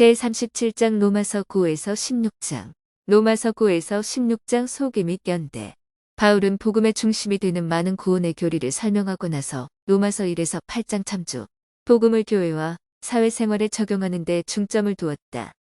제37장 로마서 9에서 16장. 로마서 9에서 16장 소개 및 연대. 바울은 복음의 중심이 되는 많은 구원의 교리를 설명하고 나서 로마서 1에서 8장 참조. 복음을 교회와 사회생활에 적용하는 데 중점을 두었다.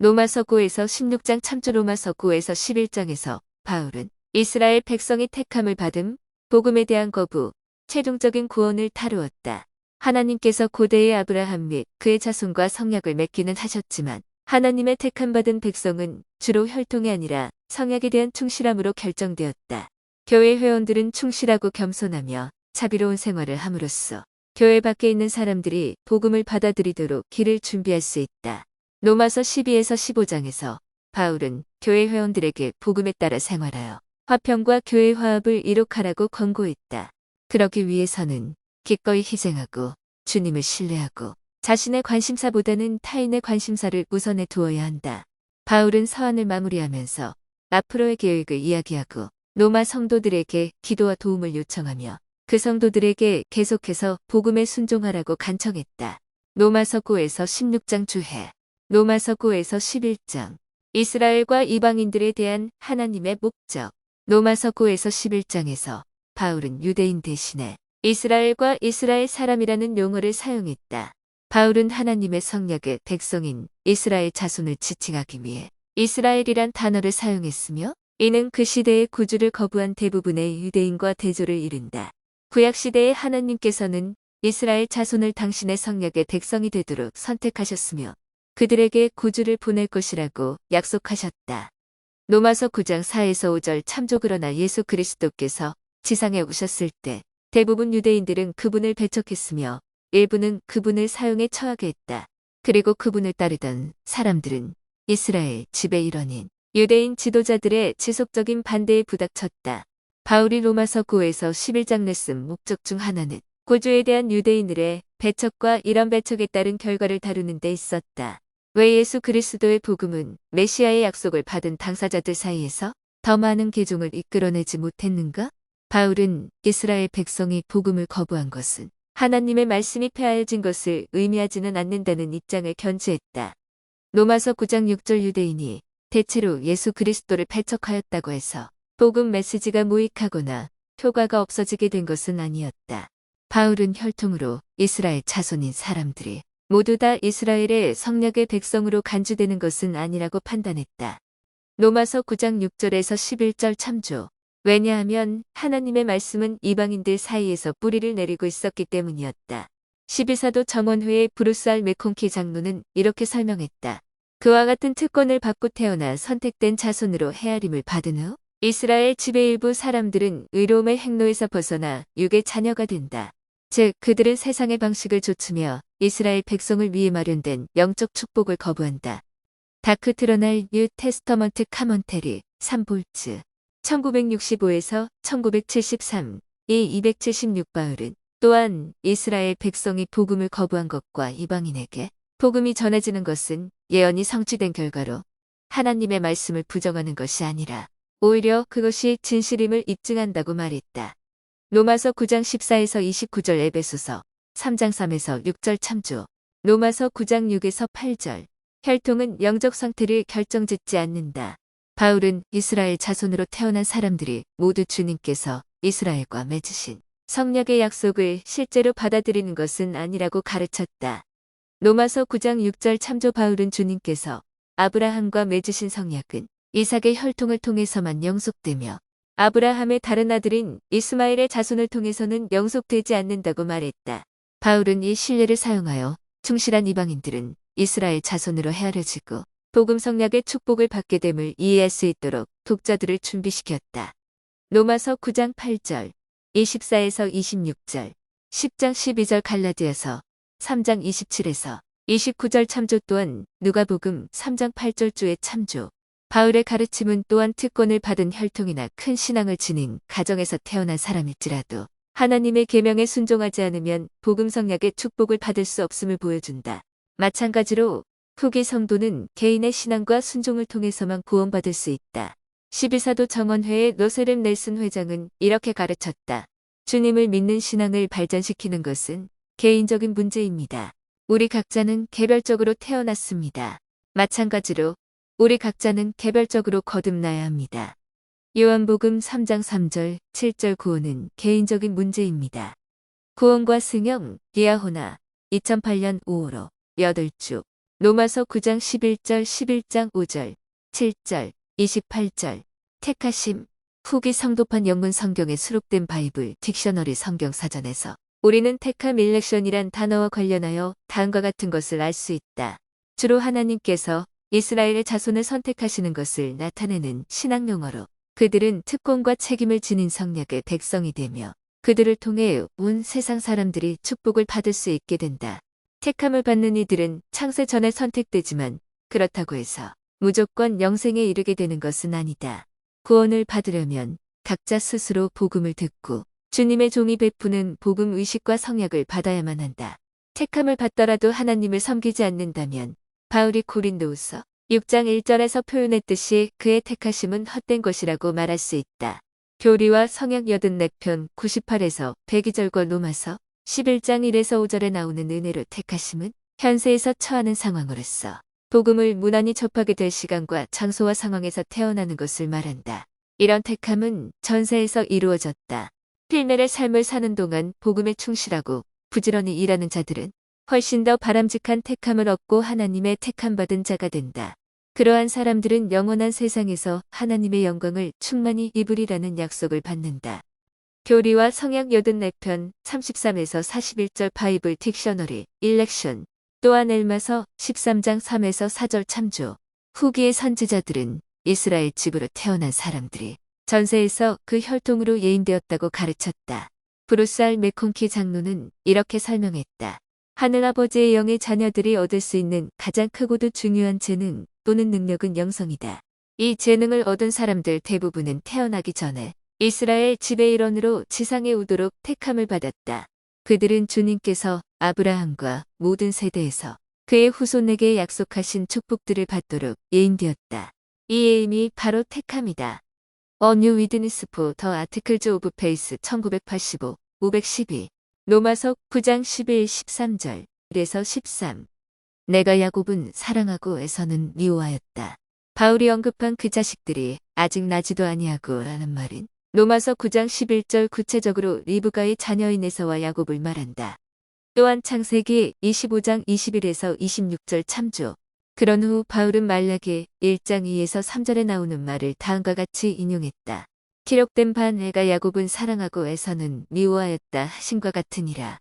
로마서 9에서 16장 참조. 로마서 9에서 11장에서 바울은 이스라엘 백성이 택함을 받음, 복음에 대한 거부, 최종적인 구원을 다루었다. 하나님께서 고대의 아브라함 및 그의 자손과 성약을 맺기는 하셨지만 하나님의 택함받은 백성은 주로 혈통이 아니라 성약에 대한 충실함으로 결정되었다. 교회 회원들은 충실하고 겸손하며 자비로운 생활을 함으로써 교회 밖에 있는 사람들이 복음을 받아들이도록 길을 준비할 수 있다. 로마서 12에서 15장에서 바울은 교회 회원들에게 복음에 따라 생활하여 화평과 교회 화합을 이룩하라고 권고했다. 그러기 위해서는 기꺼이 희생하고 주님을 신뢰하고 자신의 관심사보다는 타인의 관심사를 우선에 두어야 한다. 바울은 서한을 마무리하면서 앞으로의 계획을 이야기하고 로마 성도들에게 기도와 도움을 요청하며 그 성도들에게 계속해서 복음에 순종하라고 간청했다. 로마서 9에서 16장 주해. 로마서 9에서 11장. 이스라엘과 이방인들에 대한 하나님의 목적. 로마서 9에서 11장에서 바울은 유대인 대신에 이스라엘과 이스라엘 사람이라는 용어를 사용했다. 바울은 하나님의 성약의 백성인 이스라엘 자손을 지칭하기 위해 이스라엘이란 단어를 사용했으며 이는 그 시대의 구주를 거부한 대부분의 유대인과 대조를 이룬다. 구약시대의 하나님께서는 이스라엘 자손을 당신의 성약의 백성이 되도록 선택하셨으며 그들에게 구주를 보낼 것이라고 약속하셨다. 로마서 9장 4에서 5절 참조. 그러나 예수 그리스도께서 지상에 오셨을 때 대부분 유대인들은 그분을 배척했으며 일부는 그분을 사형에 처하게 했다. 그리고 그분을 따르던 사람들은 이스라엘 지배 일원인 유대인 지도자들의 지속적인 반대에 부닥쳤다. 바울이 로마서 9에서 11장 냈음 목적 중 하나는 구주에 대한 유대인들의 배척과 이런 배척에 따른 결과를 다루는 데 있었다. 왜 예수 그리스도의 복음은 메시아의 약속을 받은 당사자들 사이에서 더 많은 개종을 이끌어내지 못했는가? 바울은 이스라엘 백성이 복음을 거부한 것은 하나님의 말씀이 폐하여진 것을 의미하지는 않는다는 입장을 견지했다. 로마서 9장 6절 유대인이 대체로 예수 그리스도를 배척하였다고 해서 복음 메시지가 무익하거나 효과가 없어지게 된 것은 아니었다. 바울은 혈통으로 이스라엘 자손인 사람들이 모두 다 이스라엘의 성약의 백성으로 간주되는 것은 아니라고 판단했다. 로마서 9장 6절에서 11절 참조. 왜냐하면 하나님의 말씀은 이방인들 사이에서 뿌리를 내리고 있었기 때문이었다. 12사도 정원회의 브루스 알 메콩키 장로는 이렇게 설명했다. 그와 같은 특권을 받고 태어나 선택된 자손으로 헤아림을 받은 후 이스라엘 지배 일부 사람들은 의로움의 행로에서 벗어나 육의 자녀가 된다. 즉 그들은 세상의 방식을 좇으며 이스라엘 백성을 위해 마련된 영적 축복을 거부한다. 다크 트러날 뉴 테스터먼트 카먼테리 3볼츠 1965에서 1973, 이 276 바울은 또한 이스라엘 백성이 복음을 거부한 것과 이방인에게 복음이 전해지는 것은 예언이 성취된 결과로 하나님의 말씀을 부정하는 것이 아니라 오히려 그것이 진실임을 입증한다고 말했다. 로마서 9장 14에서 29절 에베소서 3장 3에서 6절 참조. 로마서 9장 6에서 8절. 혈통은 영적 상태를 결정짓지 않는다. 바울은 이스라엘 자손으로 태어난 사람들이 모두 주님께서 이스라엘과 맺으신 성약의 약속을 실제로 받아들이는 것은 아니라고 가르쳤다. 로마서 9장 6절 참조. 바울은 주님께서 아브라함과 맺으신 성약은 이삭의 혈통을 통해서만 영속되며 아브라함의 다른 아들인 이스마엘의 자손을 통해서는 영속되지 않는다고 말했다. 바울은 이 신뢰를 사용하여 충실한 이방인들은 이스라엘 자손으로 헤아려지고 복음 성약의 축복을 받게 됨을 이해할 수 있도록 독자들을 준비시켰다. 로마서 9장 8절, 24에서 26절, 10장 12절 갈라디아서 3장 27에서 29절 참조. 또한 누가복음 3장 8절 주의 참조. 바울의 가르침은 또한 특권을 받은 혈통이나 큰 신앙을 지닌 가정에서 태어난 사람일지라도 하나님의 계명에 순종하지 않으면 복음 성약의 축복을 받을 수 없음을 보여준다. 마찬가지로 후기 성도는 개인의 신앙과 순종을 통해서만 구원받을 수 있다. 12사도 정원회의 로세렘 넬슨 회장은 이렇게 가르쳤다. 주님을 믿는 신앙을 발전시키는 것은 개인적인 문제입니다. 우리 각자는 개별적으로 태어났습니다. 마찬가지로 우리 각자는 개별적으로 거듭나야 합니다. 요한복음 3장 3절, 7절 구원은 개인적인 문제입니다. 구원과 승영, 디아호나 2008년 5월 8주 로마서 9장 11절 11장 5절 7절 28절 택하심 후기 성도판 영문 성경에 수록된 바이블 딕셔너리 성경사전에서 우리는 택함 일렉션이란 단어와 관련하여 다음과 같은 것을 알 수 있다. 주로 하나님께서 이스라엘의 자손을 선택하시는 것을 나타내는 신학 용어로 그들은 특권과 책임을 지닌 성략의 백성이 되며 그들을 통해 온 세상 사람들이 축복을 받을 수 있게 된다. 택함을 받는 이들은 창세 전에 선택되지만 그렇다고 해서 무조건 영생에 이르게 되는 것은 아니다. 구원을 받으려면 각자 스스로 복음을 듣고 주님의 종이 베푸는 복음 의식과 성약을 받아야만 한다. 택함을 받더라도 하나님을 섬기지 않는다면 바울이 고린도후서 6장 1절에서 표현했듯이 그의 택하심은 헛된 것이라고 말할 수 있다. 교리와 성약 84편 98에서 102절과 로마서 11장 1에서 5절에 나오는 은혜로 택하심은 현세에서 처하는 상황으로서 복음을 무난히 접하게 될 시간과 장소와 상황에서 태어나는 것을 말한다. 이런 택함은 전세에서 이루어졌다. 필멜의 삶을 사는 동안 복음에 충실하고 부지런히 일하는 자들은 훨씬 더 바람직한 택함을 얻고 하나님의 택함받은 자가 된다. 그러한 사람들은 영원한 세상에서 하나님의 영광을 충만히 입으리라는 약속을 받는다. 교리와 성약 84편 33에서 41절 바이블 딕셔너리 일렉션 또한 엘마서 13장 3에서 4절 참조 후기의 선지자들은 이스라엘 집으로 태어난 사람들이 전세에서 그 혈통으로 예인되었다고 가르쳤다. 브루스 알 메콘키 장로는 이렇게 설명했다. 하늘아버지의 영의 자녀들이 얻을 수 있는 가장 크고도 중요한 재능 또는 능력은 영성이다. 이 재능을 얻은 사람들 대부분은 태어나기 전에 이스라엘 지배 일원으로 지상에 오도록 택함을 받았다. 그들은 주님께서 아브라함과 모든 세대에서 그의 후손에게 약속하신 축복들을 받도록 예인되었다. 이 예임이 바로 택함이다. A New Witness for the Articles of Faith 1985, 512 로마서 9장 11, 13절 1에서 13 내가 야곱은 사랑하고 에서는 미워하였다. 바울이 언급한 그 자식들이 아직 나지도 아니하고 라는 말은 로마서 9장 11절 구체적으로 리브가의 자녀인 에서와 야곱을 말한다. 또한 창세기 25장 21에서 26절 참조. 그런 후 바울은 말라기 1장 2에서 3절에 나오는 말을 다음과 같이 인용했다. 기록된 바 내가 야곱은 사랑하고 에서는 미워하였다 하신과 같으니라.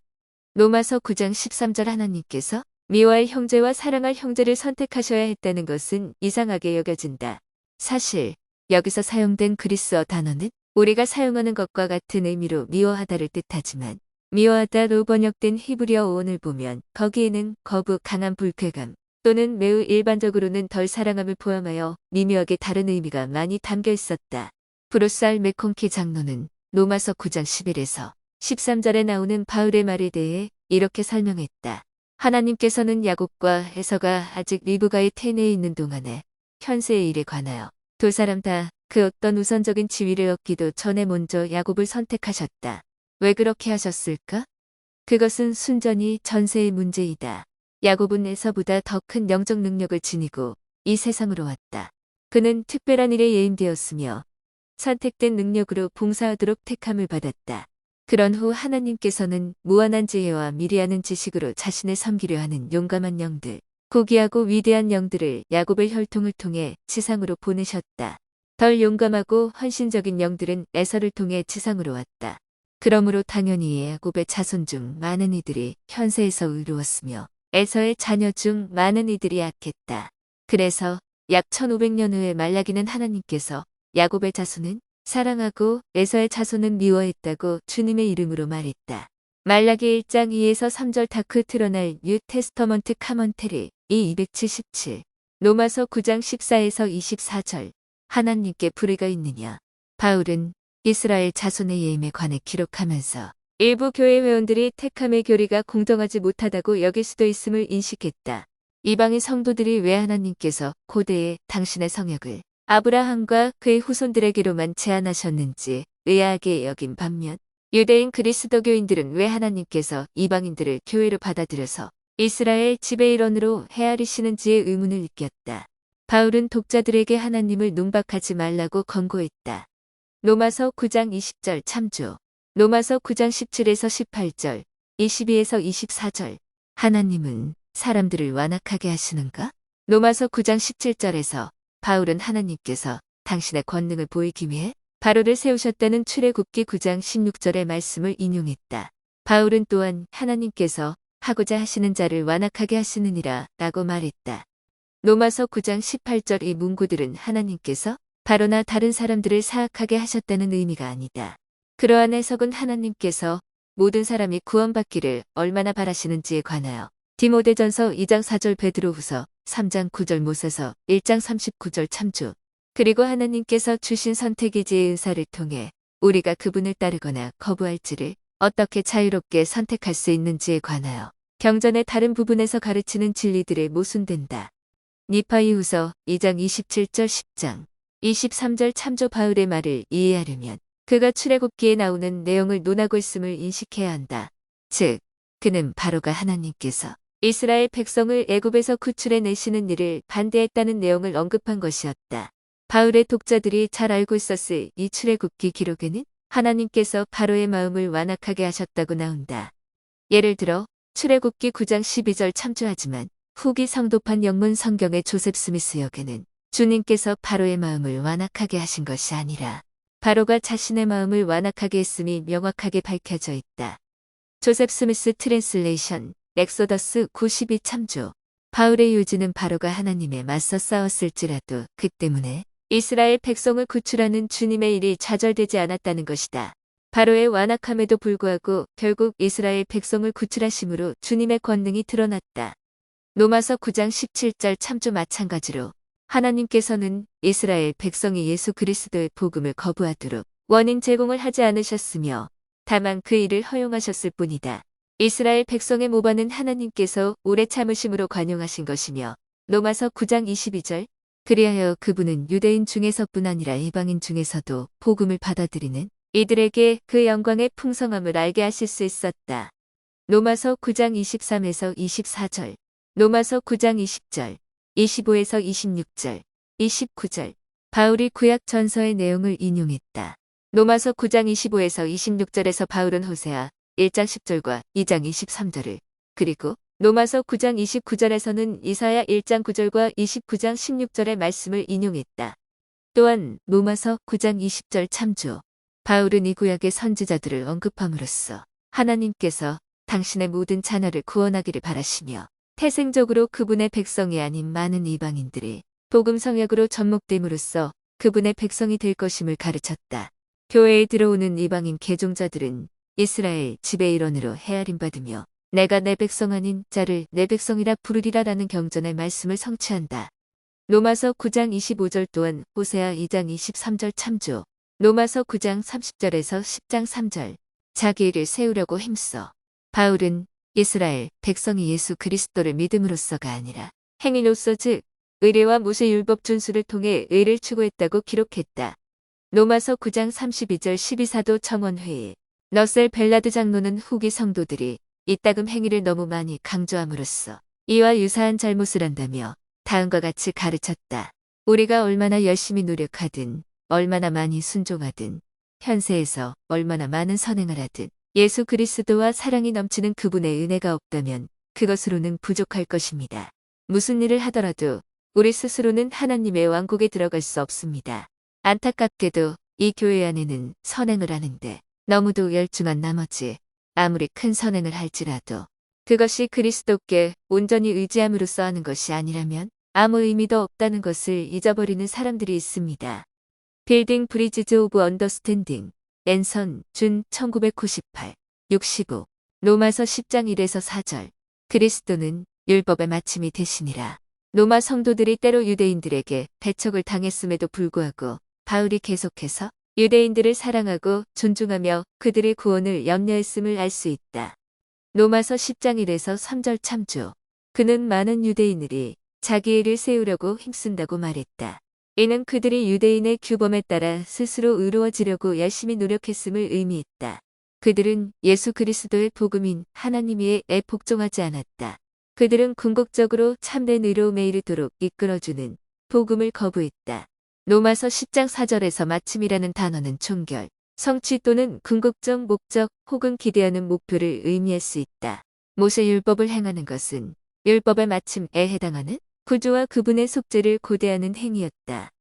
로마서 9장 13절 하나님께서 미워할 형제와 사랑할 형제를 선택하셔야 했다는 것은 이상하게 여겨진다. 사실 여기서 사용된 그리스어 단어는 우리가 사용하는 것과 같은 의미로 미워하다를 뜻하지만 미워하다로 번역된 히브리어 어원을 보면 거기에는 거부, 강한 불쾌감 또는 매우 일반적으로는 덜 사랑함을 포함하여 미묘하게 다른 의미가 많이 담겨 있었다. 브루스 알 메콘키 장로는 로마서 9장 11에서 13절에 나오는 바울의 말에 대해 이렇게 설명했다. 하나님께서는 야곱과 에서가 아직 리브가의 태내에 있는 동안에 현세의 일에 관하여 두 사람 다 그 어떤 우선적인 지위를 얻기도 전에 먼저 야곱을 선택하셨다. 왜 그렇게 하셨을까? 그것은 순전히 전세의 문제이다. 야곱은 에서보다 더 큰 영적 능력을 지니고 이 세상으로 왔다. 그는 특별한 일에 예임되었으며 선택된 능력으로 봉사하도록 택함을 받았다. 그런 후 하나님께서는 무한한 지혜와 미리하는 지식으로 자신을 섬기려 하는 용감한 영들, 고귀하고 위대한 영들을 야곱의 혈통을 통해 지상으로 보내셨다. 덜 용감하고 헌신적인 영들은 에서를 통해 지상으로 왔다. 그러므로 당연히 야곱의 자손 중 많은 이들이 현세에서 의로웠으며 에서의 자녀 중 많은 이들이 악했다. 그래서 약 1500년 후에 말라기는 하나님께서 야곱의 자손은 사랑하고 에서의 자손은 미워했다고 주님의 이름으로 말했다. 말라기 1장 2에서 3절 다크 트러날 뉴 테스터먼트 카먼테리 277 로마서 9장 14에서 24절 하나님께 불의가 있느냐. 바울은 이스라엘 자손의 예임에 관해 기록하면서 일부 교회 회원들이 택함의 교리가 공정하지 못하다고 여길 수도 있음을 인식했다. 이방인 성도들이 왜 하나님께서 고대에 당신의 성역을 아브라함과 그의 후손들에게로만 제한하셨는지 의아하게 여긴 반면 유대인 그리스도교인들은 왜 하나님께서 이방인들을 교회로 받아들여서 이스라엘 지배 일원으로 헤아리시는지의 의문을 느꼈다. 바울은 독자들에게 하나님을 농박하지 말라고 권고했다. 로마서 9장 20절 참조. 로마서 9장 17에서 18절, 22에서 24절. 하나님은 사람들을 완악하게 하시는가? 로마서 9장 17절에서 바울은 하나님께서 당신의 권능을 보이기 위해 바로를 세우셨다는 출애굽기 9장 16절의 말씀을 인용했다. 바울은 또한 하나님께서 하고자 하시는 자를 완악하게 하시느니라 라고 말했다. 로마서 9장 18절 이 문구들은 하나님께서 바로나 다른 사람들을 사악하게 하셨다는 의미가 아니다. 그러한 해석은 하나님께서 모든 사람이 구원받기를 얼마나 바라시는지에 관하여 디모데전서 2장 4절 베드로후서 3장 9절 모세서 1장 39절 참조. 그리고 하나님께서 주신 선택의지의 은사를 통해 우리가 그분을 따르거나 거부할지를 어떻게 자유롭게 선택할 수 있는지에 관하여 경전의 다른 부분에서 가르치는 진리들에 모순된다. 니파이후서 2장 27절 10장 23절 참조. 바울의 말을 이해하려면 그가 출애굽기에 나오는 내용을 논하고 있음을 인식해야 한다. 즉, 그는 바로가 하나님께서 이스라엘 백성을 애굽에서 구출해 내시는 일을 반대했다는 내용을 언급한 것이었다. 바울의 독자들이 잘 알고 있었을 이 출애굽기 기록에는 하나님께서 바로의 마음을 완악하게 하셨다고 나온다. 예를 들어 출애굽기 9장 12절 참조하지만 후기 성도판 영문 성경의 조셉 스미스 역에는 주님께서 바로의 마음을 완악하게 하신 것이 아니라 바로가 자신의 마음을 완악하게 했음이 명확하게 밝혀져 있다. 조셉 스미스 트랜슬레이션, 엑소더스 92 참조. 바울의 요지는 바로가 하나님에 맞서 싸웠을지라도 그 때문에 이스라엘 백성을 구출하는 주님의 일이 좌절되지 않았다는 것이다. 바로의 완악함에도 불구하고 결국 이스라엘 백성을 구출하심으로 주님의 권능이 드러났다. 로마서 9장 17절 참조. 마찬가지로 하나님께서는 이스라엘 백성이 예수 그리스도의 복음을 거부하도록 원인 제공을 하지 않으셨으며 다만 그 일을 허용하셨을 뿐이다. 이스라엘 백성의 모반은 하나님께서 오래 참으심으로 관용하신 것이며 로마서 9장 22절 그리하여 그분은 유대인 중에서뿐 아니라 이방인 중에서도 복음을 받아들이는 이들에게 그 영광의 풍성함을 알게 하실 수 있었다. 로마서 9장 23에서 24절, 로마서 9장 20절, 25에서 26절, 29절. 바울이 구약 전서의 내용을 인용했다. 로마서 9장 25에서 26절에서 바울은 호세아 1장 10절과 2장 23절을, 그리고 로마서 9장 29절에서는 이사야 1장 9절과 29장 16절의 말씀을 인용했다. 또한 로마서 9장 20절 참조. 바울은 이 구약의 선지자들을 언급함으로써 하나님께서 당신의 모든 자녀를 구원하기를 바라시며 태생적으로 그분의 백성이 아닌 많은 이방인들이 복음 성역으로 접목됨으로써 그분의 백성이 될 것임을 가르쳤다. 교회에 들어오는 이방인 개종자들은 이스라엘 지배 일원으로 헤아림받으며 내가 내 백성 아닌 자를 내 백성이라 부르리라라는 경전의 말씀을 성취한다. 로마서 9장 25절 또한 호세아 2장 23절 참조. 로마서 9장 30절에서 10장 3절. 자기 일을 세우려고 힘써. 바울은 이스라엘 백성이 예수 그리스도를 믿음으로써가 아니라 행위로서 즉 의례와 모세 율법 준수를 통해 의를 추구했다고 기록했다. 로마서 9장 32절 12사도 청원회의. 러셀 벨라드 장로는 후기 성도들이 이따금 행위를 너무 많이 강조함으로써 이와 유사한 잘못을 한다며 다음과 같이 가르쳤다. 우리가 얼마나 열심히 노력하든 얼마나 많이 순종하든 현세에서 얼마나 많은 선행을 하든 예수 그리스도와 사랑이 넘치는 그분의 은혜가 없다면 그것으로는 부족할 것입니다. 무슨 일을 하더라도 우리 스스로는 하나님의 왕국에 들어갈 수 없습니다. 안타깝게도 이 교회 안에는 선행을 하는데 너무도 열중한 나머지 아무리 큰 선행을 할지라도 그것이 그리스도께 온전히 의지함으로써 하는 것이 아니라면 아무 의미도 없다는 것을 잊어버리는 사람들이 있습니다. 빌딩 브리지즈 오브 언더스탠딩, 앤선, 준 1998, 65. 로마서 10장 1에서 4절. 그리스도는 율법의 마침이 되시니라. 로마 성도들이 때로 유대인들에게 배척을 당했음에도 불구하고 바울이 계속해서 유대인들을 사랑하고 존중하며 그들의 구원을 염려했음을 알 수 있다. 로마서 10장 1에서 3절 참조. 그는 많은 유대인들이 자기 일을 세우려고 힘쓴다고 말했다. 이는 그들이 유대인의 규범에 따라 스스로 의로워지려고 열심히 노력했음을 의미했다. 그들은 예수 그리스도의 복음인 하나님 위에 복종하지 않았다. 그들은 궁극적으로 참된 의로움에 이르도록 이끌어주는 복음을 거부했다. 로마서 10장 4절에서 마침이라는 단어는 종결, 성취 또는 궁극적 목적 혹은 기대하는 목표를 의미할 수 있다. 모세 율법을 행하는 것은 율법의 마침에 해당하는 구주와 그분의 속죄를 고대하는 행위였다.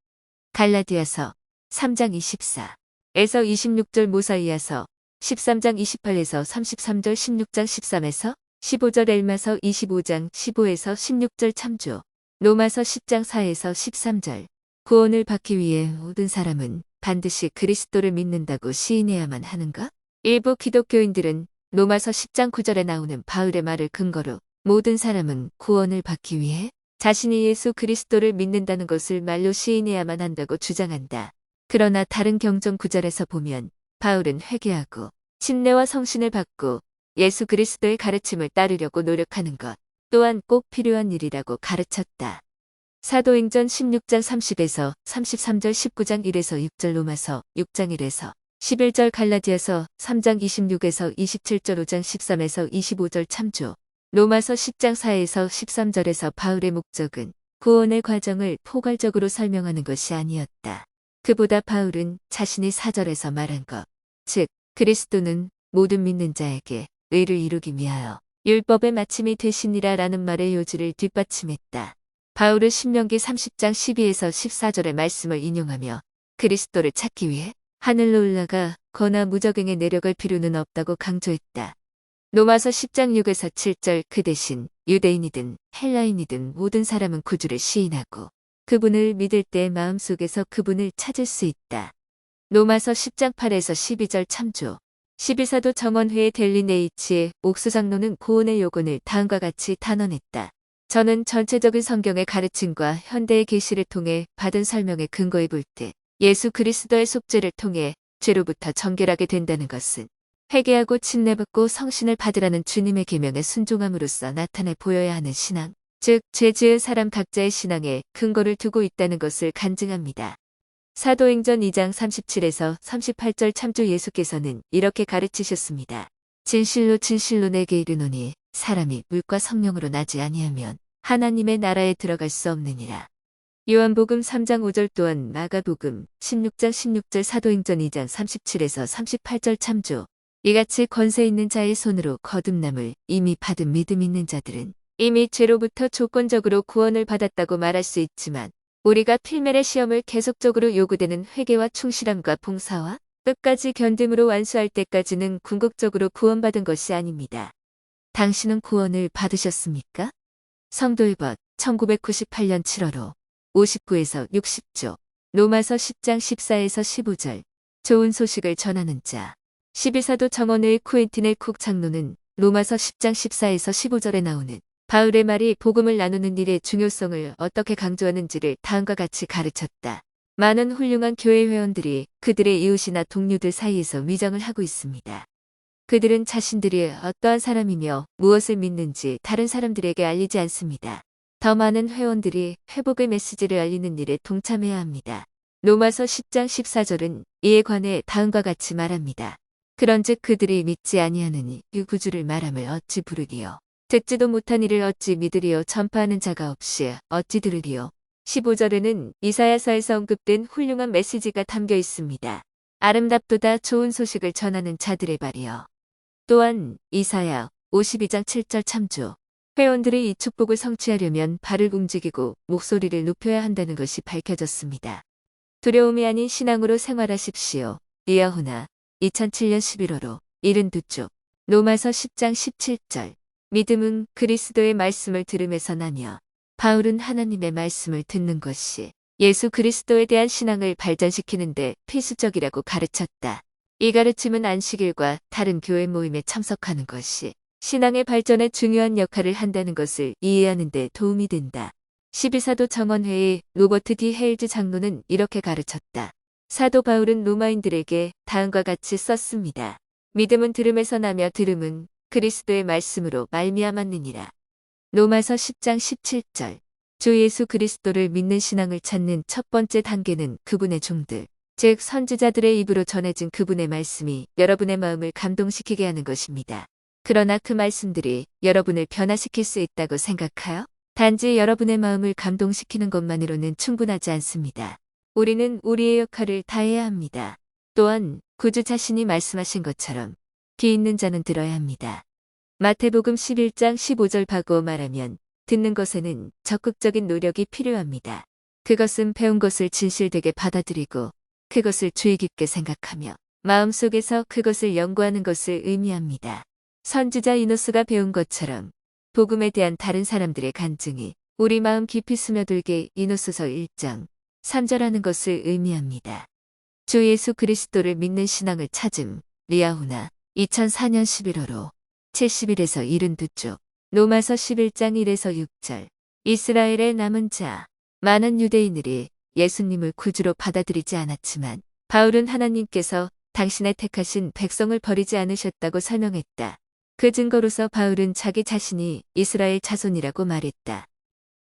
갈라디아서 3장 24에서 26절, 모사이아서 13장 28에서 33절, 16장 13에서 15절, 엘마서 25장 15에서 16절 참조, 로마서 10장 4에서 13절. 구원을 받기 위해 모든 사람은 반드시 그리스도를 믿는다고 시인해야만 하는가? 일부 기독교인들은 로마서 10장 9절에 나오는 바울의 말을 근거로 모든 사람은 구원을 받기 위해 자신이 예수 그리스도를 믿는다는 것을 말로 시인해야만 한다고 주장한다. 그러나 다른 경전 구절에서 보면 바울은 회개하고 침례와 성신을 받고 예수 그리스도의 가르침을 따르려고 노력하는 것 또한 꼭 필요한 일이라고 가르쳤다. 사도행전 16장 30에서 33절, 19장 1에서 6절, 로마서 6장 1에서 11절, 갈라디아서 3장 26에서 27절, 5장 13에서 25절 참조, 로마서 10장 4에서 13절에서 바울의 목적은 구원의 과정을 포괄적으로 설명하는 것이 아니었다. 그보다 바울은 자신이 4절에서 말한 것, 즉 그리스도는 모든 믿는 자에게 의를 이루기 위하여 율법의 마침이 되시니라 라는 말의 요지를 뒷받침했다. 바울은 신명기 30장 12에서 14절의 말씀을 인용하며 그리스도를 찾기 위해 하늘로 올라가 거나 무적행에 내려갈 필요는 없다고 강조했다. 로마서 10장 6에서 7절, 그 대신 유대인이든 헬라인이든 모든 사람은 구주를 시인하고 그분을 믿을 때 마음속에서 그분을 찾을 수 있다. 로마서 10장 8에서 12절 참조, 12사도 정원회의 델린 H의 옥수장로는 구원의 요건을 다음과 같이 단언했다. 저는 전체적인 성경의 가르침과 현대의 계시를 통해 받은 설명에 근거해 볼 때 예수 그리스도의 속죄를 통해 죄로부터 정결하게 된다는 것은 회개하고 침례받고 성신을 받으라는 주님의 계명에 순종함으로써 나타내 보여야 하는 신앙, 즉 죄 지은 사람 각자의 신앙에 근거를 두고 있다는 것을 간증합니다. 사도행전 2장 37에서 38절 참조, 예수께서는 이렇게 가르치셨습니다. 진실로 진실로 내게 이르노니 사람이 물과 성령으로 나지 아니하면 하나님의 나라에 들어갈 수 없느니라. 요한복음 3장 5절 또한 마가복음 16장 16절, 사도행전 2장 37에서 38절 참조, 이같이 권세 있는 자의 손으로 거듭남을 이미 받은 믿음 있는 자들은 이미 죄로부터 조건적으로 구원을 받았다고 말할 수 있지만 우리가 필멜의 시험을 계속적으로 요구되는 회개와 충실함과 봉사와 끝까지 견딤으로 완수할 때까지는 궁극적으로 구원받은 것이 아닙니다. 당신은 구원을 받으셨습니까? 성도일벗 1998년 7월호 59에서 60조, 로마서 10장 14에서 15절. 좋은 소식을 전하는 자. 12사도 정원회의 쿠엔틴의 쿡 장로는 로마서 10장 14에서 15절에 나오는 바울의 말이 복음을 나누는 일의 중요성을 어떻게 강조하는지를 다음과 같이 가르쳤다. 많은 훌륭한 교회 회원들이 그들의 이웃이나 동료들 사이에서 위장을 하고 있습니다. 그들은 자신들이 어떠한 사람이며 무엇을 믿는지 다른 사람들에게 알리지 않습니다. 더 많은 회원들이 회복의 메시지를 알리는 일에 동참해야 합니다. 로마서 10장 14절은 이에 관해 다음과 같이 말합니다. 그런즉 그들이 믿지 아니하느니 그 구주를 말함을 어찌 부르리요. 듣지도 못한 이를 어찌 믿으리요. 전파하는 자가 없이 어찌 들으리요. 15절에는 이사야서에서 언급된 훌륭한 메시지가 담겨 있습니다. 아름답도다 좋은 소식을 전하는 자들의 발이요. 또한 이사야 52장 7절 참조. 회원들이 이 축복을 성취하려면 발을 움직이고 목소리를 높여야 한다는 것이 밝혀졌습니다. 두려움이 아닌 신앙으로 생활하십시오. 리아호나 2007년 11월호 72쪽. 로마서 10장 17절. 믿음은 그리스도의 말씀을 들음에서 나며 바울은 하나님의 말씀을 듣는 것이 예수 그리스도에 대한 신앙을 발전시키는데 필수적이라고 가르쳤다. 이 가르침은 안식일과 다른 교회 모임에 참석하는 것이 신앙의 발전에 중요한 역할을 한다는 것을 이해하는 데 도움이 된다. 12사도 정원회의 로버트 D. 헤일즈 장로는 이렇게 가르쳤다. 사도 바울은 로마인들에게 다음과 같이 썼습니다. 믿음은 들음에서 나며 들음은 그리스도의 말씀으로 말미암았느니라. 로마서 10장 17절. 주 예수 그리스도를 믿는 신앙을 찾는 첫 번째 단계는 그분의 종들, 즉 선지자들의 입으로 전해진 그분의 말씀이 여러분의 마음을 감동시키게 하는 것입니다. 그러나 그 말씀들이 여러분을 변화시킬 수 있다고 생각하여? 단지 여러분의 마음을 감동시키는 것만으로는 충분하지 않습니다. 우리는 우리의 역할을 다해야 합니다. 또한 구주 자신이 말씀하신 것처럼 귀 있는 자는 들어야 합니다. 마태복음 11장 15절 바꾸어 말하면 듣는 것에는 적극적인 노력이 필요합니다. 그것은 배운 것을 진실되게 받아들이고 그것을 주의 깊게 생각하며 마음속에서 그것을 연구하는 것을 의미합니다. 선지자 이노스가 배운 것처럼 복음에 대한 다른 사람들의 간증이 우리 마음 깊이 스며들게 이노스서 1장 3절 하는 것을 의미합니다. 주 예수 그리스도를 믿는 신앙을 찾음 리아후나 2004년 11월호 70일에서 72쪽 로마서 11장 1에서 6절 이스라엘의 남은 자 많은 유대인들이 예수님을 구주로 받아들이지 않았지만 바울은 하나님께서 당신의 택하신 백성을 버리지 않으셨다고 설명했다. 그 증거로서 바울은 자기 자신이 이스라엘 자손이라고 말했다.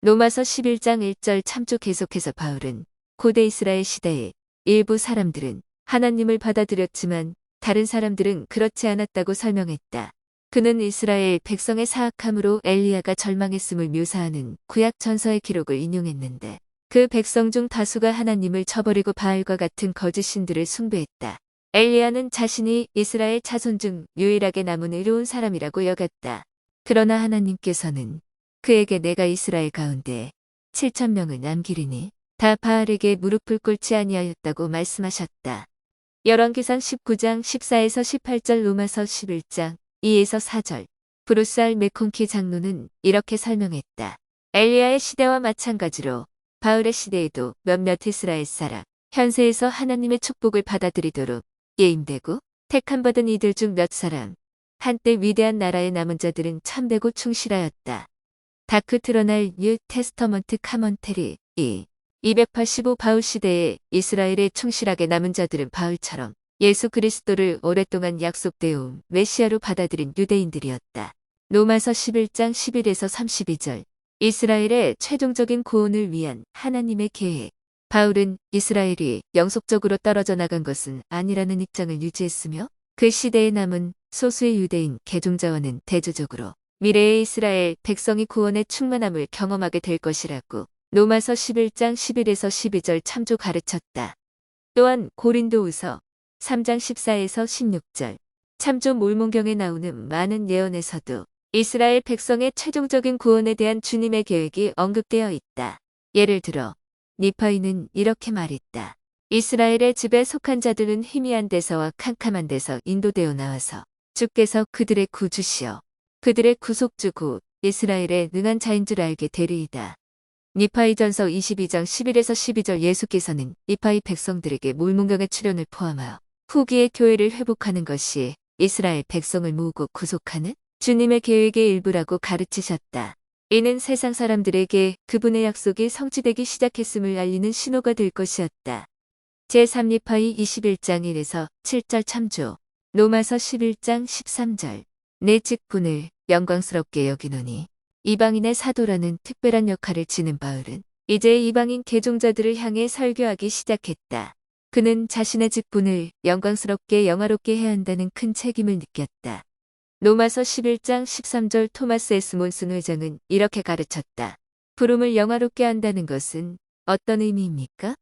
로마서 11장 1절 참조 계속해서 바울은 고대 이스라엘 시대에 일부 사람들은 하나님을 받아들였지만 다른 사람들은 그렇지 않았다고 설명했다. 그는 이스라엘 백성의 사악함으로 엘리야가 절망했음을 묘사하는 구약 전서의 기록을 인용했는데 그 백성 중 다수가 하나님을 저버리고 바알과 같은 거짓 신들을 숭배했다. 엘리야는 자신이 이스라엘 자손 중 유일하게 남은 의로운 사람이라고 여겼다. 그러나 하나님께서는 그에게 내가 이스라엘 가운데 7,000명을 남기리니 다 바알에게 무릎을 꿇지 아니하였다고 말씀하셨다. 열왕기상 19장 14에서 18절 로마서 11장 2에서 4절 브루스 알 메콘키 장로는 이렇게 설명했다. 엘리야의 시대와 마찬가지로 바울의 시대에도 몇몇 이스라엘 사람 현세에서 하나님의 축복을 받아들이도록 예임되고 택함받은 이들 중 몇 사람 한때 위대한 나라의 남은 자들은 참되고 충실하였다. 다크 트러날 뉴 테스터먼트 카먼테리 285 바울 시대에 이스라엘에 충실하게 남은 자들은 바울처럼 예수 그리스도를 오랫동안 약속되어 메시아로 받아들인 유대인들이었다. 로마서 11장 11에서 32절 이스라엘의 최종적인 구원을 위한 하나님의 계획 바울은 이스라엘이 영속적으로 떨어져 나간 것은 아니라는 입장을 유지했으며 그 시대에 남은 소수의 유대인 개종자와는 대조적으로 미래의 이스라엘 백성이 구원의 충만함을 경험하게 될 것이라고 로마서 11장 11에서 12절 참조 가르쳤다. 또한 고린도후서 3장 14에서 16절 참조 몰몬경에 나오는 많은 예언에서도 이스라엘 백성의 최종적인 구원에 대한 주님의 계획이 언급되어 있다. 예를 들어 니파이는 이렇게 말했다. 이스라엘의 집에 속한 자들은 희미한 데서와 캄캄한 데서 인도되어 나와서 주께서 그들의 구주시여 그들의 구속주 곧 이스라엘의 능한 자인 줄 알게 되리이다. 니파이전서 22장 11에서 12절 예수께서는 니파이 백성들에게 몰문경의 출현을 포함하여 후기의 교회를 회복하는 것이 이스라엘 백성을 모으고 구속하는 주님의 계획의 일부라고 가르치셨다. 이는 세상 사람들에게 그분의 약속이 성취되기 시작했음을 알리는 신호가 될 것이었다. 제3니파이 21장 1에서 7절 참조 로마서 11장 13절 내 직분을 영광스럽게 여기노니 이방인의 사도라는 특별한 역할을 지닌 바울은 이제 이방인 개종자들을 향해 설교하기 시작했다. 그는 자신의 직분을 영광스럽게 영화롭게 해야 한다는 큰 책임을 느꼈다. 로마서 11장 13절 토마스 S. 몬슨 회장은 이렇게 가르쳤다. 부름을 영화롭게 한다는 것은 어떤 의미입니까?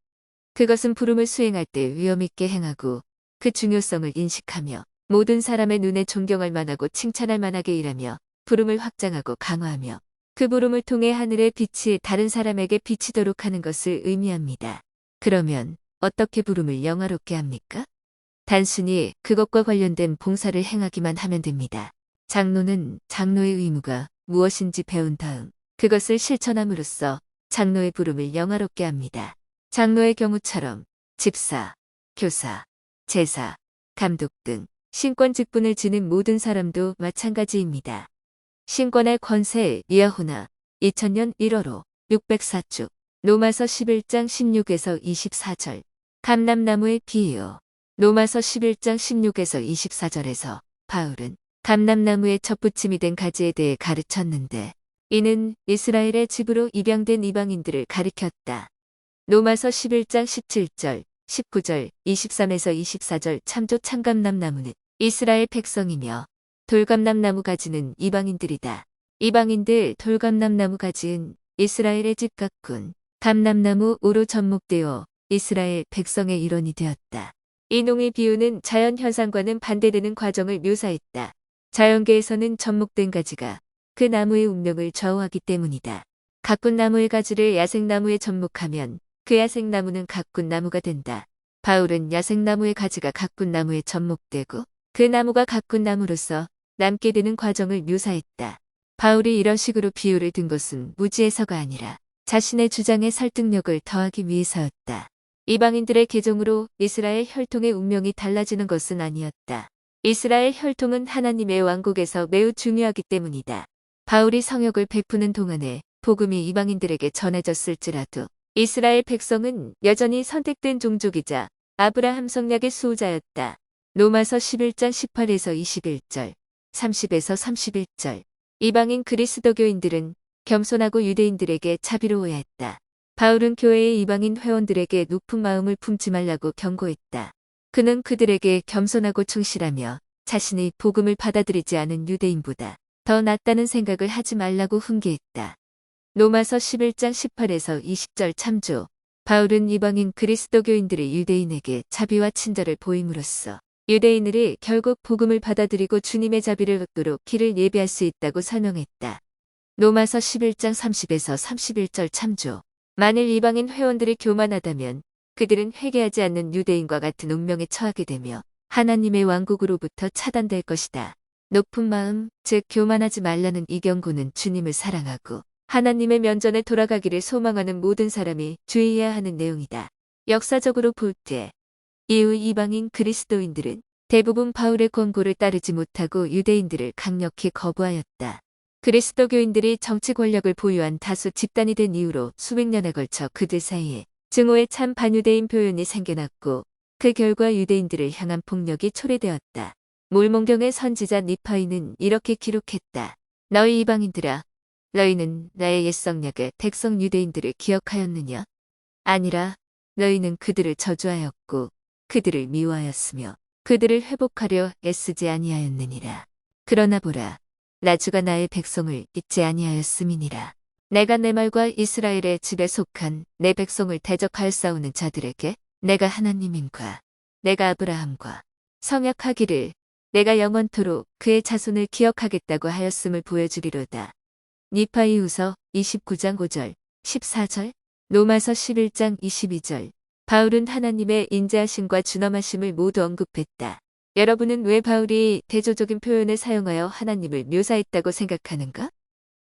그것은 부름을 수행할 때 위험 있게 행하고 그 중요성을 인식하며 모든 사람의 눈에 존경할 만하고 칭찬할 만하게 일하며 부름을 확장하고 강화하며 그 부름을 통해 하늘의 빛이 다른 사람에게 비치도록 하는 것을 의미합니다. 그러면 어떻게 부름을 영화롭게 합니까? 단순히 그것과 관련된 봉사를 행하기만 하면 됩니다. 장로는 장로의 의무가 무엇인지 배운 다음 그것을 실천함으로써 장로의 부름을 영화롭게 합니다. 장로의 경우처럼 집사, 교사, 제사, 감독 등 신권 직분을 지닌 모든 사람도 마찬가지입니다. 신권의 권세 리아후나 2000년 1월호 604쪽 로마서 11장 16에서 24절 감람나무의 비유 로마서 11장 16에서 24절에서 바울은 감람나무의 첩붙임이 된 가지에 대해 가르쳤는데 이는 이스라엘의 집으로 입양된 이방인들을 가리켰다. 로마서 11장 17절, 19절, 23에서 24절 참조 참감람나무는 이스라엘 백성이며 돌감람나무 가지는 이방인들이다. 이방인들 돌감람나무 가지은 이스라엘의 집 가꾼 감람나무로 접목되어 이스라엘 백성의 일원이 되었다. 이 농의 비유는 자연 현상과는 반대되는 과정을 묘사했다. 자연계에서는 접목된 가지가 그 나무의 운명을 좌우하기 때문이다. 가꾼 나무의 가지를 야생나무에 접목하면 그 야생나무는 가꾼 나무가 된다. 바울은 야생나무의 가지가 가꾼 나무에 접목되고 그 나무가 가꾼 나무로서 남게 되는 과정을 묘사했다. 바울이 이런 식으로 비유를 든 것은 무지해서가 아니라 자신의 주장에 설득력을 더하기 위해서였다. 이방인들의 개종으로 이스라엘 혈통의 운명이 달라지는 것은 아니었다. 이스라엘 혈통은 하나님의 왕국에서 매우 중요하기 때문이다. 바울이 성역을 베푸는 동안에 복음이 이방인들에게 전해졌을지라도 이스라엘 백성은 여전히 선택된 종족이자 아브라함 성약의 수호자였다. 로마서 11장 18에서 21절, 30에서 31절. 이방인 그리스도교인들은 겸손하고 유대인들에게 자비로워야 했다. 바울은 교회의 이방인 회원들에게 높은 마음을 품지 말라고 경고했다. 그는 그들에게 겸손하고 충실하며 자신이 복음을 받아들이지 않은 유대인보다 더 낫다는 생각을 하지 말라고 훈계했다. 로마서 11장 18에서 20절 참조. 바울은 이방인 그리스도교인들이 유대인에게 자비와 친절을 보임으로써 유대인들이 결국 복음을 받아들이고 주님의 자비를 얻도록 길을 예비할 수 있다고 설명했다. 로마서 11장 30에서 31절 참조. 만일 이방인 회원들이 교만하다면 그들은 회개하지 않는 유대인과 같은 운명에 처하게 되며 하나님의 왕국으로부터 차단될 것이다. 높은 마음, 즉 교만하지 말라는 이 경고는 주님을 사랑하고 하나님의 면전에 돌아가기를 소망하는 모든 사람이 주의해야 하는 내용이다. 역사적으로 볼 때 이후 이방인 그리스도인들은 대부분 바울의 권고를 따르지 못하고 유대인들을 강력히 거부하였다. 그리스도교인들이 정치 권력을 보유한 다수 집단이 된 이후로 수백 년에 걸쳐 그들 사이에 증오의 참 반유대인 표현이 생겨났고 그 결과 유대인들을 향한 폭력이 초래되었다. 몰몬경의 선지자 니파이는 이렇게 기록했다. 너희 이방인들아, 너희는 나의 옛 성약의 백성 유대인들을 기억하였느냐? 아니라 너희는 그들을 저주하였고 그들을 미워하였으며 그들을 회복하려 애쓰지 아니하였느니라. 그러나 보라, 나주가 나의 백성을 잊지 아니하였음이니라. 내가 내 말과 이스라엘의 집에 속한 내 백성을 대적하였사오는 자들에게 내가 하나님임과 내가 아브라함과 성약하기를 내가 영원토록 그의 자손을 기억하겠다고 하였음을 보여주리로다. 니파이후서 29장 5절, 14절, 로마서 11장 22절. 바울은 하나님의 인자하심과 준엄하심을 모두 언급했다. 여러분은 왜 바울이 대조적인 표현을 사용하여 하나님을 묘사했다고 생각하는가?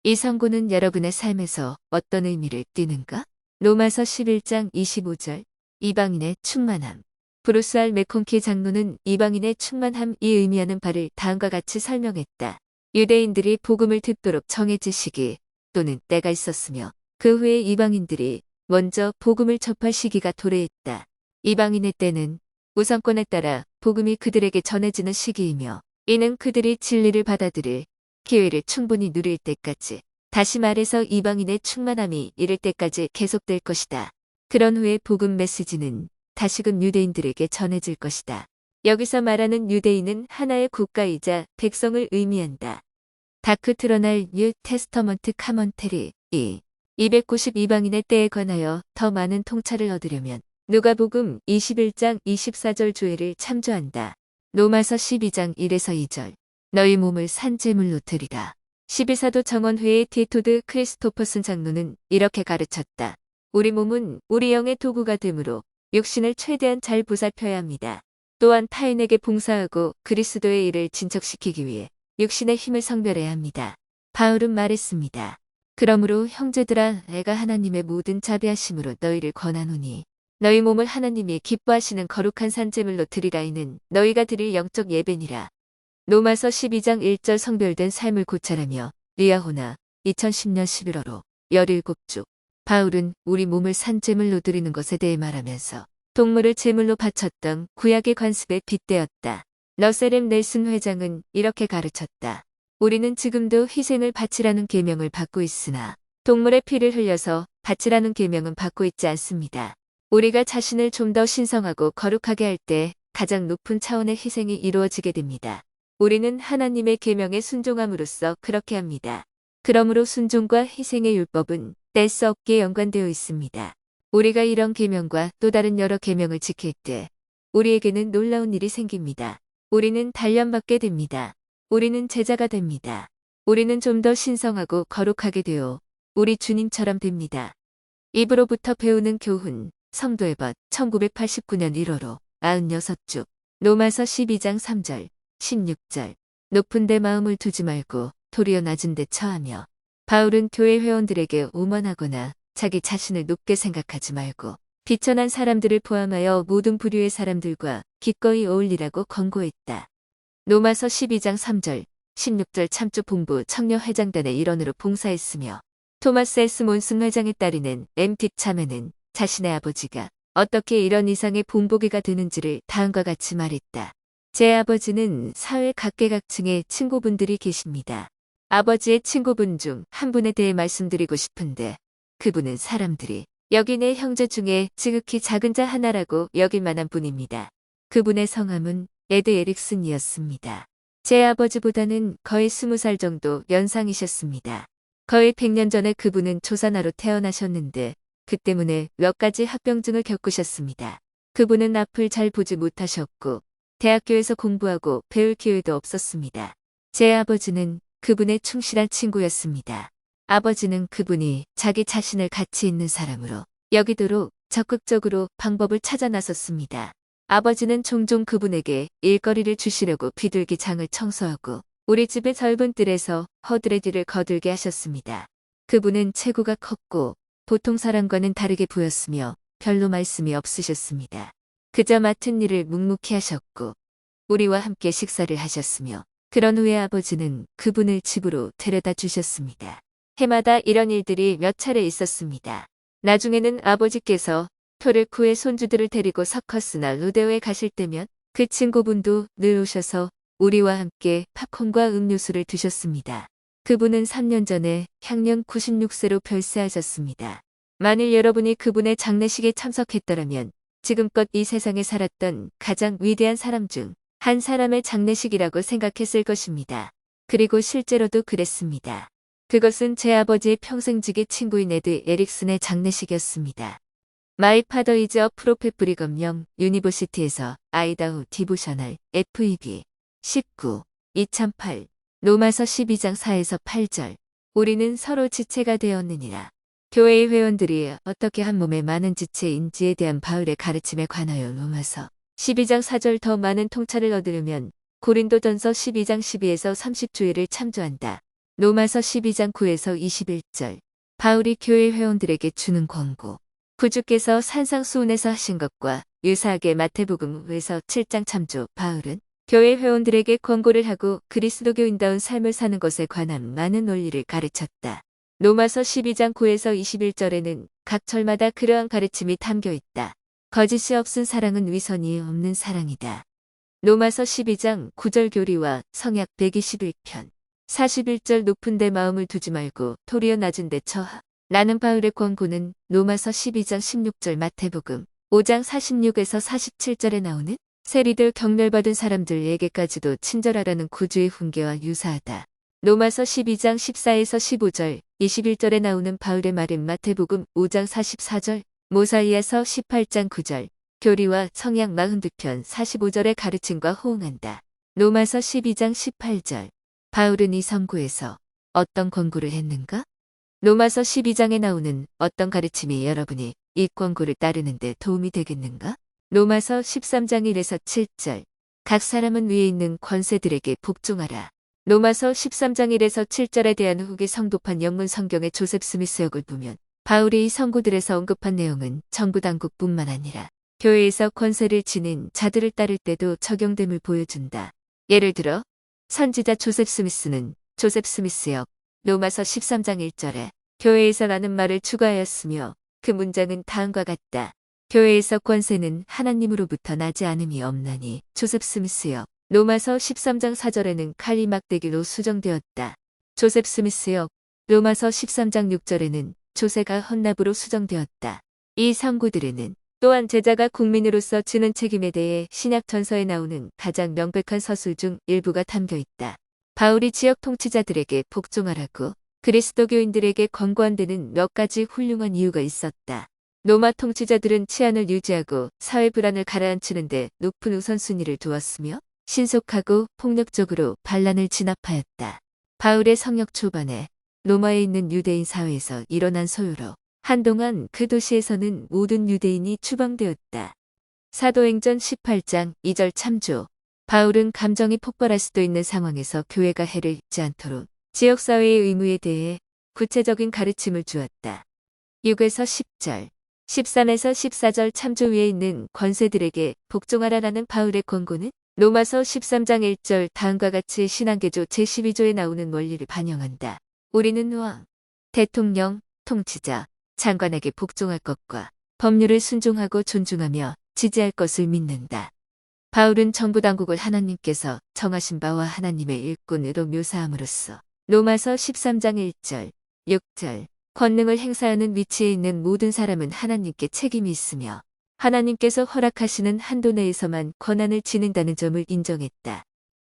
이 선고는 여러분의 삶에서 어떤 의미를 띠는가? 로마서 11장 25절. 이방인의 충만함. 브루스 알 맥콘키 장로는 이방인의 충만함이 의미하는 바를 다음과 같이 설명했다. 유대인들이 복음을 듣도록 정해진 시기 또는 때가 있었으며 그 후에 이방인들이 먼저 복음을 접할 시기가 도래했다. 이방인의 때는 우선권에 따라 복음이 그들에게 전해지는 시기이며 이는 그들이 진리를 받아들일 기회를 충분히 누릴 때까지, 다시 말해서 이방인의 충만함이 이를 때까지 계속될 것이다. 그런 후에 복음 메시지는 다시금 유대인들에게 전해질 것이다. 여기서 말하는 유대인은 하나의 국가이자 백성을 의미한다. 다크 트러날 뉴 테스터먼트 카먼테리 290 이방인의 때에 관하여 더 많은 통찰을 얻으려면 누가복음 21장 24절 조회를 참조한다. 로마서 12장 1에서 2절. 너희 몸을 산제물로 드리라. 12사도 정원회의 디토드 크리스토퍼슨 장로는 이렇게 가르쳤다. 우리 몸은 우리 영의 도구가 되므로 육신을 최대한 잘 보살펴야 합니다. 또한 타인에게 봉사하고 그리스도의 일을 진척시키기 위해 육신의 힘을 성별해야 합니다. 바울은 말했습니다. 그러므로 형제들아, 내가 하나님의 모든 자비하심으로 너희를 권하노니 너희 몸을 하나님이 기뻐하시는 거룩한 산제물로 드리라. 이는 너희가 드릴 영적 예배니라. 로마서 12장 1절. 성별된 삶을 고찰하며 리아호나 2010년 11월호 17쪽. 바울은 우리 몸을 산제물로 드리는 것에 대해 말하면서 동물을 제물로 바쳤던 구약의 관습에 빗대었다. 러셀 넬슨 회장은 이렇게 가르쳤다. 우리는 지금도 희생을 바치라는 계명을 받고 있으나 동물의 피를 흘려서 바치라는 계명은 받고 있지 않습니다. 우리가 자신을 좀 더 신성하고 거룩하게 할 때 가장 높은 차원의 희생이 이루어지게 됩니다. 우리는 하나님의 계명에 순종함으로써 그렇게 합니다. 그러므로 순종과 희생의 율법은 뗄 수 없게 연관되어 있습니다. 우리가 이런 계명과 또 다른 여러 계명을 지킬 때 우리에게는 놀라운 일이 생깁니다. 우리는 단련받게 됩니다. 우리는 제자가 됩니다. 우리는 좀 더 신성하고 거룩하게 되어 우리 주님처럼 됩니다. 입으로부터 배우는 교훈, 성도의 벗, 1989년 1호로 96쪽, 로마서 12장 3절, 16절, 높은 데 마음을 두지 말고 도리어 낮은 데 처하며. 바울은 교회 회원들에게 오만하거나 자기 자신을 높게 생각하지 말고 비천한 사람들을 포함하여 모든 부류의 사람들과 기꺼이 어울리라고 권고했다. 로마서 12장 3절, 16절 참조 본부 청년회장단의 일원으로 봉사했으며 토마스 S. 몬슨 회장의 딸이는 엠틱 자매는 자신의 아버지가 어떻게 이런 이상의 본보기가 되는지를 다음과 같이 말했다. 제 아버지는 사회 각계각층의 친구분들이 계십니다. 아버지의 친구분 중 한 분에 대해 말씀드리고 싶은데 그분은 사람들이 여기 내 형제 중에 지극히 작은 자 하나라고 여길 만한 분입니다. 그분의 성함은 에드 에릭슨이었습니다. 제 아버지보다는 거의 20살 정도 연상이셨습니다. 거의 100년 전에 그분은 조산아로 태어나셨는데 그 때문에 몇 가지 합병증을 겪으셨습니다. 그분은 앞을 잘 보지 못하셨고 대학교에서 공부하고 배울 기회도 없었습니다. 제 아버지는 그분의 충실한 친구였습니다. 아버지는 그분이 자기 자신을 가치 있는 사람으로 여기도록 적극적으로 방법을 찾아 나섰습니다. 아버지는 종종 그분에게 일거리를 주시려고 비둘기장을 청소하고 우리 집의 넓은 뜰에서 허드레디를 거들게 하셨습니다. 그분은 체구가 컸고 보통 사람과는 다르게 보였으며 별로 말씀이 없으셨습니다. 그저 맡은 일을 묵묵히 하셨고 우리와 함께 식사를 하셨으며 그런 후에 아버지는 그분을 집으로 데려다 주셨습니다. 해마다 이런 일들이 몇 차례 있었습니다. 나중에는 아버지께서 토를 쿠의 손주들을 데리고 서커스나 루데오에 가실 때면 그 친구분도 늘 오셔서 우리와 함께 팝콘과 음료수를 드셨습니다. 그분은 3년 전에 향년 96세로 별세하셨습니다. 만일 여러분이 그분의 장례식에 참석했더라면 지금껏 이 세상에 살았던 가장 위대한 사람 중 한 사람의 장례식이라고 생각했을 것입니다. 그리고 실제로도 그랬습니다. 그것은 제 아버지의 평생직의 친구인 에드 에릭슨의 장례식이었습니다. 마이 파더 이즈 어 프로페 브리검령 유니버시티에서 아이다호 디보셔널 FEB 19 2008 로마서 12장 4에서 8절. 우리는 서로 지체가 되었느니라. 교회의 회원들이 어떻게 한 몸에 많은 지체인지에 대한 바울의 가르침에 관하여 로마서 12장 4절 더 많은 통찰을 얻으려면 고린도전서 12장 12에서 30주의를 참조한다. 로마서 12장 9에서 21절. 바울이 교회 회원들에게 주는 권고. 구주께서 산상수훈에서 하신 것과 유사하게 마태복음에서 7장 참조. 바울은 교회 회원들에게 권고를 하고 그리스도교인다운 삶을 사는 것에 관한 많은 논리를 가르쳤다. 로마서 12장 9에서 21절에는 각 절마다 그러한 가르침이 담겨 있다. 거짓이 없은 사랑은 위선이 없는 사랑이다. 로마서 12장 9절 교리와 성약 121편 41절 높은 데 마음을 두지 말고 도리어 낮은 데 처하. 라는 바울의 권고는 로마서 12장 16절 마태복음 5장 46에서 47절에 나오는 세리들 경멸받은 사람들에게까지도 친절하라는 구주의 훈계와 유사하다. 로마서 12장 14에서 15절 21절에 나오는 바울의 말은 마태복음 5장 44절 모사이아서 18장 9절 교리와 성약 42편 45절의 가르침과 호응한다. 로마서 12장 18절. 바울은 이 선구에서 어떤 권고를 했는가? 로마서 12장에 나오는 어떤 가르침이 여러분이 이 권고를 따르는데 도움이 되겠는가? 로마서 13장 1에서 7절. 각 사람은 위에 있는 권세들에게 복종하라. 로마서 13장 1에서 7절에 대한 후기 성도판 영문 성경의 조셉 스미스 역을 보면 바울이 이 선구들에서 언급한 내용은 정부 당국뿐만 아니라 교회에서 권세를 지닌 자들을 따를 때도 적용됨을 보여준다. 예를 들어 선지자 조셉 스미스는 조셉 스미스역 로마서 13장 1절에 교회에서라는 말을 추가하였으며 그 문장은 다음과 같다. 교회에서 권세는 하나님으로부터 나지 않음이 없나니 조셉 스미스역 로마서 13장 4절에는 칼리 막대기로 수정되었다. 조셉 스미스역 로마서 13장 6절에는 조세가 헌납으로 수정되었다. 이 선구들에는 또한 제자가 국민으로서 지는 책임에 대해 신약 전서에 나오는 가장 명백한 서술 중 일부가 담겨 있다. 바울이 지역 통치자들에게 복종하라고 그리스도교인들에게 권고한 데는 몇 가지 훌륭한 이유가 있었다. 로마 통치자들은 치안을 유지하고 사회 불안을 가라앉히는 데 높은 우선순위를 두었으며 신속하고 폭력적으로 반란을 진압하였다. 바울의 성역 초반에 로마에 있는 유대인 사회에서 일어난 소요로 한동안 그 도시에서는 모든 유대인이 추방되었다. 사도행전 18장 2절 참조. 바울은 감정이 폭발할 수도 있는 상황에서 교회가 해를 입지 않도록 지역사회의 의무에 대해 구체적인 가르침을 주었다. 6에서 10절, 13에서 14절 참조 위에 있는 권세들에게 복종하라라는 바울의 권고는 로마서 13장 1절 다음과 같이 신앙개조 제12조에 나오는 원리를 반영한다. 우리는 왕, 대통령, 통치자, 장관에게 복종할 것과 법률을 순종하고 존중하며 지지할 것을 믿는다. 바울은 정부 당국을 하나님께서 정하신 바와 하나님의 일꾼으로 묘사함으로써 로마서 13장 1절, 6절 권능을 행사하는 위치에 있는 모든 사람은 하나님께 책임이 있으며 하나님께서 허락하시는 한도 내에서만 권한을 지닌다는 점을 인정했다.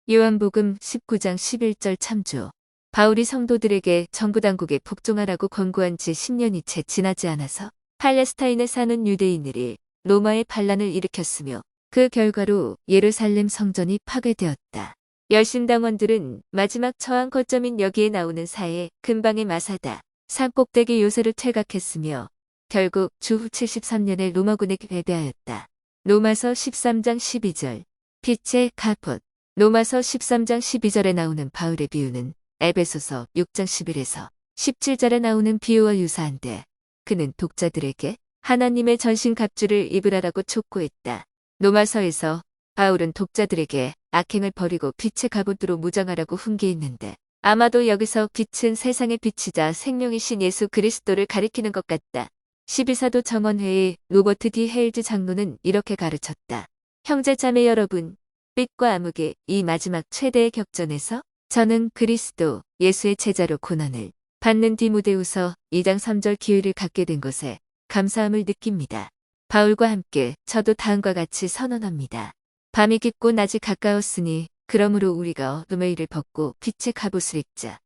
요한복음 19장 11절 참조. 바울이 성도들에게 정부 당국에 복종하라고 권고한 지 10년이 채 지나지 않아서 팔레스타인에 사는 유대인들이 로마의 반란을 일으켰으며 그 결과로 예루살렘 성전이 파괴되었다. 열심당원들은 마지막 처한 거점인 여기에 나오는 사해 근방의 마사다, 산꼭대기 요새를 퇴각했으며 결국 주후 73년에 로마군에게 패배하였다. 로마서 13장 12절, 빛의 갑옷. 로마서 13장 12절에 나오는 바울의 비유는 에베소서 6장 11에서 17절에 나오는 비유와 유사한데 그는 독자들에게 하나님의 전신 갑주를 입으라라고 촉구했다. 로마서에서 바울은 독자들에게 악행을 버리고 빛의 갑옷으로 무장하라고 훈계했는데 아마도 여기서 빛은 세상의 빛이자 생명이신 예수 그리스도를 가리키는 것 같다. 12사도 정원회의 로버트 D. 헤일즈 장로는 이렇게 가르쳤다. 형제 자매 여러분, 빛과 암흑의 이 마지막 최대의 격전에서 저는 그리스도 예수의 제자로 고난을 받는 디모데후서 2장 3절 기회를 갖게 된 것에 감사함을 느낍니다. 바울과 함께 저도 다음과 같이 선언합니다. 밤이 깊고 낮이 가까웠으니 그러므로 우리가 어둠의 일을 벗고 빛의 갑옷을 입자.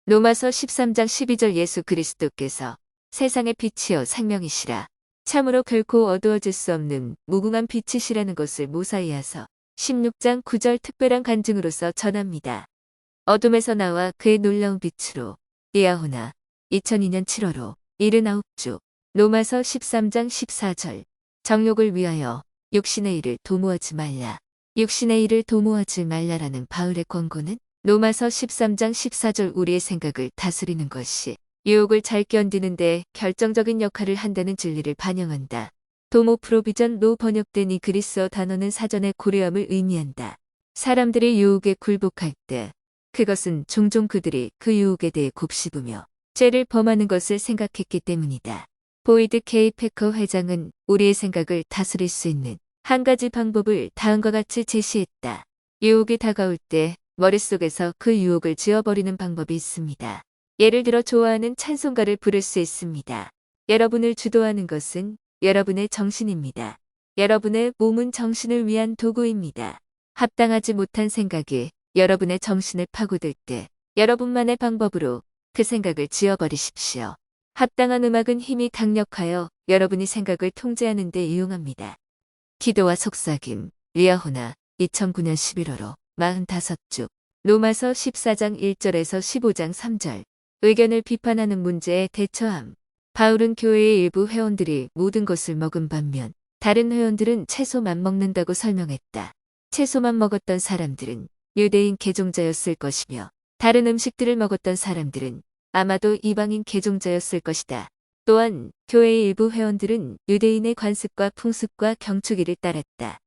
로마서 13장 12절 예수 그리스도께서 세상의 빛이요 생명이시라. 참으로 결코 어두워질 수 없는 무궁한 빛이시라는 것을 모사히 하서 16장 9절 특별한 간증으로서 전합니다. 어둠에서 나와 그의 놀라운 빛으로 이야호나 2002년 7월호 79주. 로마서 13장 14절. 정욕을 위하여 육신의 일을 도모하지 말라. 육신의 일을 도모하지 말라라는 바울의 권고는 로마서 13장 14절 우리의 생각을 다스리는 것이 유혹을 잘 견디는데 결정적인 역할을 한다는 진리를 반영한다. 도모 프로비전 로 번역된 이 그리스어 단어는 사전의 고려함을 의미한다. 사람들이 유혹에 굴복할 때 그것은 종종 그들이 그 유혹에 대해 곱씹으며 죄를 범하는 것을 생각했기 때문이다. 보이드 K. 패커 회장은 우리의 생각을 다스릴 수 있는 한 가지 방법을 다음과 같이 제시했다. 유혹이 다가올 때 머릿속에서 그 유혹을 지워버리는 방법이 있습니다. 예를 들어 좋아하는 찬송가를 부를 수 있습니다. 여러분을 주도하는 것은 여러분의 정신입니다. 여러분의 몸은 정신을 위한 도구입니다. 합당하지 못한 생각이 여러분의 정신을 파고들 때 여러분만의 방법으로 그 생각을 지워버리십시오. 합당한 음악은 힘이 강력하여 여러분이 생각을 통제하는 데 이용합니다. 기도와 속삭임, 리아호나 2009년 11월호 45주. 로마서 14장 1절에서 15장 3절. 의견을 비판하는 문제에 대처함. 바울은 교회의 일부 회원들이 모든 것을 먹은 반면 다른 회원들은 채소만 먹는다고 설명했다. 채소만 먹었던 사람들은 유대인 개종자였을 것이며 다른 음식들을 먹었던 사람들은 아마도 이방인 개종자였을 것이다. 또한 교회의 일부 회원들은 유대인의 관습과 풍습과 경축일을 따랐다.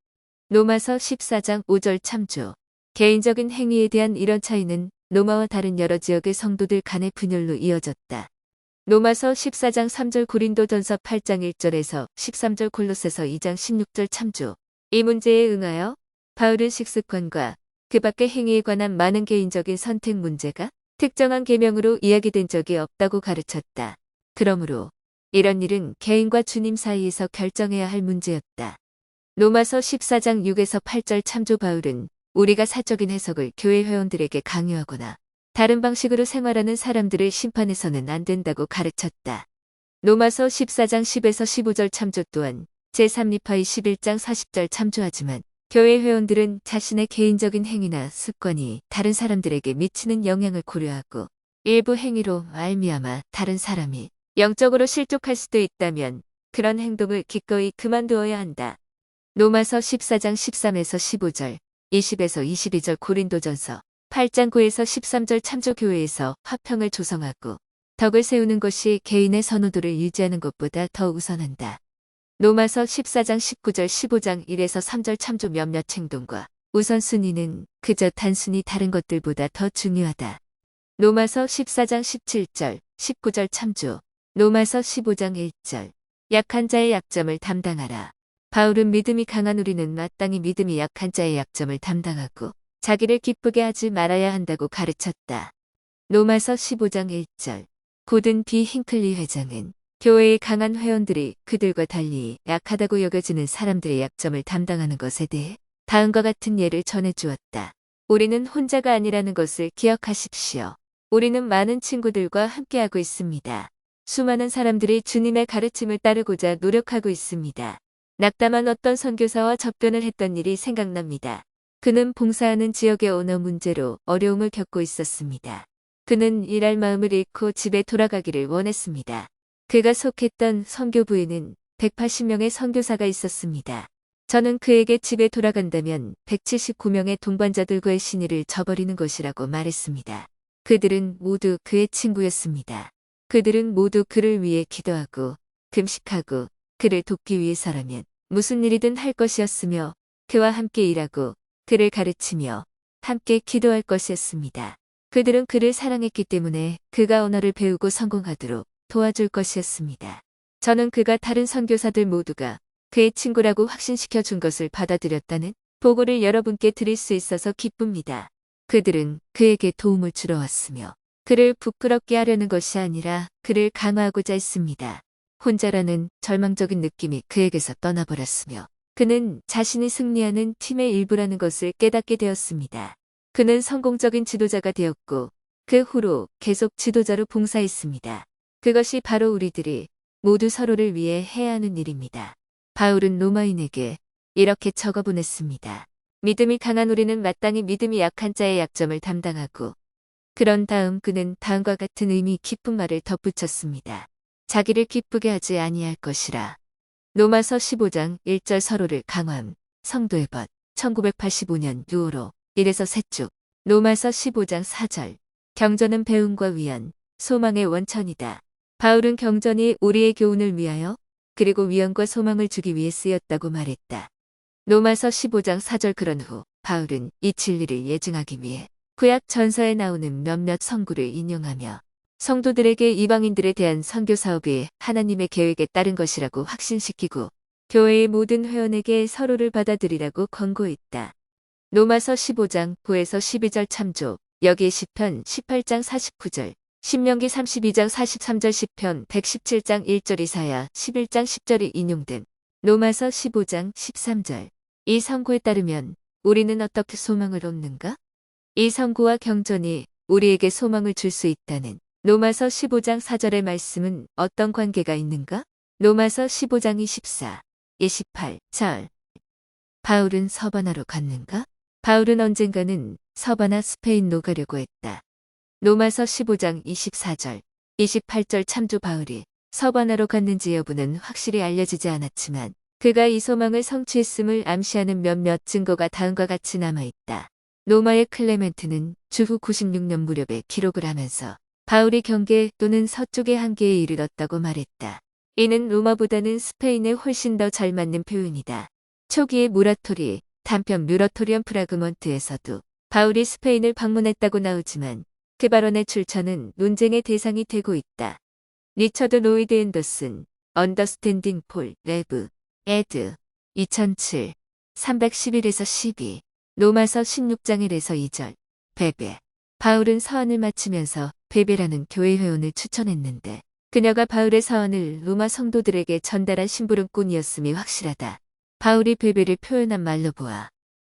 로마서 14장 5절 참조. 개인적인 행위에 대한 이런 차이는 로마와 다른 여러 지역의 성도들 간의 분열로 이어졌다. 로마서 14장 3절 고린도전서 8장 1절에서 13절 골로새서 2장 16절 참조. 이 문제에 응하여 바울은 식습관과 그 밖의 행위에 관한 많은 개인적인 선택 문제가 특정한 계명으로 이야기된 적이 없다고 가르쳤다. 그러므로 이런 일은 개인과 주님 사이에서 결정해야 할 문제였다. 로마서 14장 6에서 8절 참조 바울은 우리가 사적인 해석을 교회 회원들에게 강요하거나 다른 방식으로 생활하는 사람들을 심판해서는 안 된다고 가르쳤다. 로마서 14장 10에서 15절 참조 또한 제3리파이 11장 40절 참조하지만 교회 회원들은 자신의 개인적인 행위나 습관이 다른 사람들에게 미치는 영향을 고려하고 일부 행위로 말미암아 다른 사람이 영적으로 실족할 수도 있다면 그런 행동을 기꺼이 그만두어야 한다. 로마서 14장 13에서 15절, 20에서 22절 고린도전서 8장 9에서 13절 참조교회에서 화평을 조성하고 덕을 세우는 것이 개인의 선호도를 유지하는 것보다 더 우선한다. 로마서 14장 19절 15장 1에서 3절 참조 몇몇 행동과 우선순위는 그저 단순히 다른 것들보다 더 중요하다. 로마서 14장 17절 19절 참조 로마서 15장 1절 약한 자의 약점을 담당하라. 바울은 믿음이 강한 우리는 마땅히 믿음이 약한 자의 약점을 담당하고 자기를 기쁘게 하지 말아야 한다고 가르쳤다. 로마서 15장 1절 고든 비 힌클리 회장은 교회의 강한 회원들이 그들과 달리 약하다고 여겨지는 사람들의 약점을 담당하는 것에 대해 다음과 같은 예를 전해주었다. 우리는 혼자가 아니라는 것을 기억하십시오. 우리는 많은 친구들과 함께하고 있습니다. 수많은 사람들이 주님의 가르침을 따르고자 노력하고 있습니다. 낙담한 어떤 선교사와 접견을 했던 일이 생각납니다. 그는 봉사하는 지역의 언어 문제로 어려움을 겪고 있었습니다. 그는 일할 마음을 잃고 집에 돌아가기를 원했습니다. 그가 속했던 선교부에는 180명의 선교사가 있었습니다. 저는 그에게 집에 돌아간다면 179명의 동반자들과의 신의를 저버리는 것이라고 말했습니다. 그들은 모두 그의 친구였습니다. 그들은 모두 그를 위해 기도하고 금식하고 그를 돕기 위해서라면 무슨 일이든 할 것이었으며 그와 함께 일하고 그를 가르치며 함께 기도할 것이었습니다. 그들은 그를 사랑했기 때문에 그가 언어를 배우고 성공하도록 도와줄 것이었습니다. 저는 그가 다른 선교사들 모두가 그의 친구라고 확신시켜 준 것을 받아들였다는 보고를 여러분께 드릴 수 있어서 기쁩니다. 그들은 그에게 도움을 주러 왔으며 그를 부끄럽게 하려는 것이 아니라 그를 강화하고자 했습니다. 혼자라는 절망적인 느낌이 그에게서 떠나버렸으며 그는 자신이 승리하는 팀의 일부라는 것을 깨닫게 되었습니다. 그는 성공적인 지도자가 되었고 그 후로 계속 지도자로 봉사했습니다. 그것이 바로 우리들이 모두 서로를 위해 해야 하는 일입니다. 바울은 로마인에게 이렇게 적어보냈습니다. 믿음이 강한 우리는 마땅히 믿음이 약한 자의 약점을 담당하고 그런 다음 그는 다음과 같은 의미 깊은 말을 덧붙였습니다. 자기를 기쁘게 하지 아니할 것이라. 로마서 15장 1절 서로를 강화함. 성도의 벗. 1985년 6월호 1에서 3쪽. 로마서 15장 4절. 경전은 배움과 위안, 소망의 원천이다. 바울은 경전이 우리의 교훈을 위하여 그리고 위안과 소망을 주기 위해 쓰였다고 말했다. 로마서 15장 4절 그런 후 바울은 이 진리를 예증하기 위해 구약 전서에 나오는 몇몇 성구를 인용하며 성도들에게 이방인들에 대한 선교 사업이 하나님의 계획에 따른 것이라고 확신시키고 교회의 모든 회원에게 서로를 받아들이라고 권고했다. 로마서 15장 9에서 12절 참조, 여기에 시편 18장 49절, 신명기 32장 43절 시편 117장 1절 이사야 11장 10절이 인용된 로마서 15장 13절. 이 선고에 따르면 우리는 어떻게 소망을 얻는가? 이 선고와 경전이 우리에게 소망을 줄 수 있다는 로마서 15장 4절의 말씀은 어떤 관계가 있는가? 로마서 15장 24, 28절. 바울은 서바나로 갔는가? 바울은 언젠가는 서바나 스페인로 가려고 했다. 로마서 15장 24절, 28절 참조 바울이 서바나로 갔는지 여부는 확실히 알려지지 않았지만 그가 이 소망을 성취했음을 암시하는 몇몇 증거가 다음과 같이 남아있다. 로마의 클레멘트는 주후 96년 무렵에 기록을 하면서 바울이 경계 또는 서쪽의 한계에 이르렀다고 말했다. 이는 로마보다는 스페인에 훨씬 더 잘 맞는 표현이다. 초기의 무라토리, 단편 뮤러토리엄 프라그먼트에서도 바울이 스페인을 방문했다고 나오지만 그 발언의 출처는 논쟁의 대상이 되고 있다. 리처드 로이드 앤더슨, 언더스탠딩 폴, 레브, 에드, 2007, 311에서 12, 로마서 16장 1에서 2절, 베베. 바울은 서한을 마치면서 베베라는 교회 회원을 추천했는데 그녀가 바울의 서원을 로마 성도들에게 전달한 심부름꾼이었음이 확실하다. 바울이 베베를 표현한 말로 보아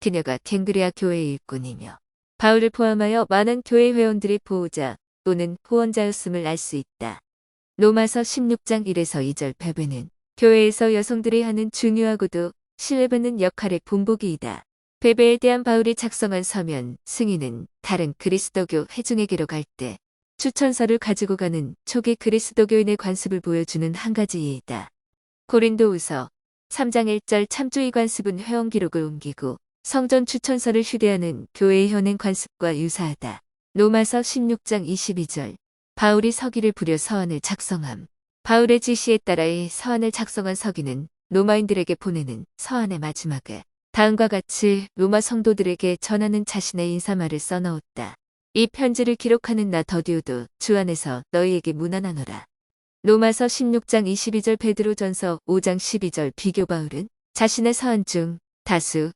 그녀가 갱그레아 교회의 일꾼이며 바울을 포함하여 많은 교회 회원들의 보호자 또는 후원자였음을 알 수 있다. 로마서 16장 1에서 2절 베베는 교회에서 여성들이 하는 중요하고도 신뢰받는 역할의 본보기이다. 베베에 대한 바울이 작성한 서면 승인은 다른 그리스도교 회중에게로 갈 때 추천서를 가지고 가는 초기 그리스도교인의 관습을 보여주는 한 가지 예이다. 고린도후서 3장 1절 참조의 관습은 회원 기록을 옮기고 성전 추천서를 휴대하는 교회의 현행 관습과 유사하다. 로마서 16장 22절 바울이 서기를 부려 서한을 작성함. 바울의 지시에 따라 이 서한을 작성한 서기는 로마인들에게 보내는 서한의 마지막에 다음과 같이 로마 성도들에게 전하는 자신의 인사말을 써넣었다. 이 편지를 기록하는 나 더디오도 주 안에서 너희에게 문안하노라. 로마서 16장 22절 베드로전서 5장 12절 비교 바울은 자신의 서한 중 다수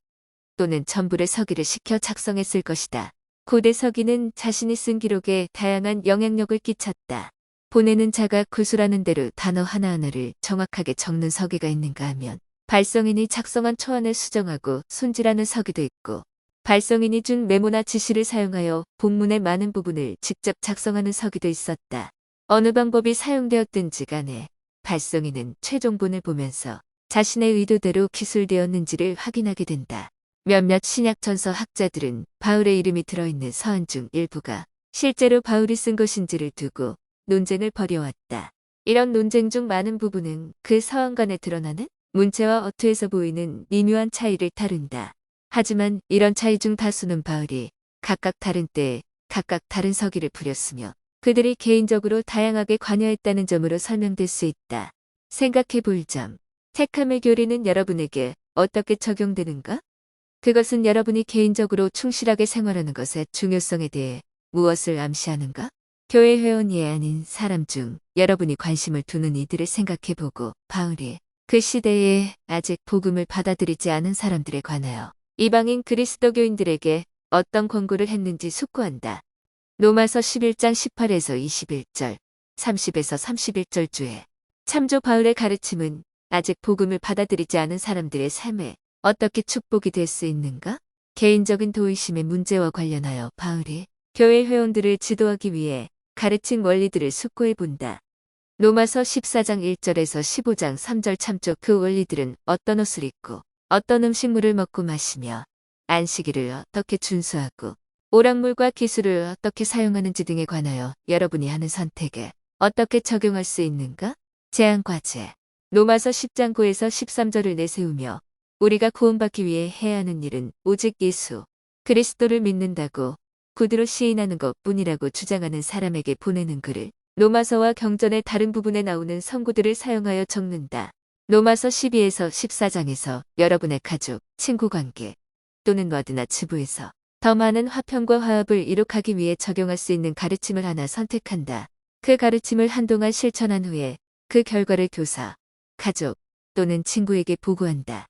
또는 전부를 서기를 시켜 작성했을 것이다. 고대 서기는 자신이 쓴 기록에 다양한 영향력을 끼쳤다. 보내는 자가 구술하는 대로 단어 하나하나를 정확하게 적는 서기가 있는가 하면 발성인이 작성한 초안을 수정하고 손질하는 서기도 있고 발성인이 준 메모나 지시를 사용하여 본문의 많은 부분을 직접 작성하는 서기도 있었다. 어느 방법이 사용되었든지 간에 발성인은 최종본을 보면서 자신의 의도대로 기술되었는지를 확인하게 된다. 몇몇 신약전서 학자들은 바울의 이름이 들어있는 서한 중 일부가 실제로 바울이 쓴 것인지를 두고 논쟁을 벌여왔다. 이런 논쟁 중 많은 부분은 그 서한간에 드러나는 문체와 어투에서 보이는 미묘한 차이를 다룬다. 하지만 이런 차이 중 다수는 바울이 각각 다른 때에 각각 다른 서기를 부렸으며 그들이 개인적으로 다양하게 관여했다는 점으로 설명될 수 있다. 생각해 볼 점. 택함의 교리는 여러분에게 어떻게 적용되는가? 그것은 여러분이 개인적으로 충실하게 생활하는 것의 중요성에 대해 무엇을 암시하는가? 교회 회원이 아닌 사람 중 여러분이 관심을 두는 이들을 생각해 보고 바울이 그 시대에 아직 복음을 받아들이지 않은 사람들에 관하여 이방인 그리스도교인들에게 어떤 권고를 했는지 숙고한다. 로마서 11장 18에서 21절, 30에서 31절 주에 참조 바울의 가르침은 아직 복음을 받아들이지 않은 사람들의 삶에 어떻게 축복이 될 수 있는가? 개인적인 도의심의 문제와 관련하여 바울이 교회 회원들을 지도하기 위해 가르친 원리들을 숙고해 본다. 로마서 14장 1절에서 15장 3절 참조 그 원리들은 어떤 옷을 입고 어떤 음식물을 먹고 마시며 안식일을 어떻게 준수하고 오락물과 기술을 어떻게 사용하는지 등에 관하여 여러분이 하는 선택에 어떻게 적용할 수 있는가? 제안과제. 로마서 10장 9에서 13절을 내세우며 우리가 구원받기 위해 해야 하는 일은 오직 예수, 그리스도를 믿는다고 구두로 시인하는 것뿐이라고 주장하는 사람에게 보내는 글을 로마서와 경전의 다른 부분에 나오는 성구들을 사용하여 적는다. 로마서 12에서 14장에서 여러분의 가족, 친구관계 또는 어디나 지부에서 더 많은 화평과 화합을 이룩하기 위해 적용할 수 있는 가르침을 하나 선택한다. 그 가르침을 한동안 실천한 후에 그 결과를 교사, 가족 또는 친구에게 보고한다.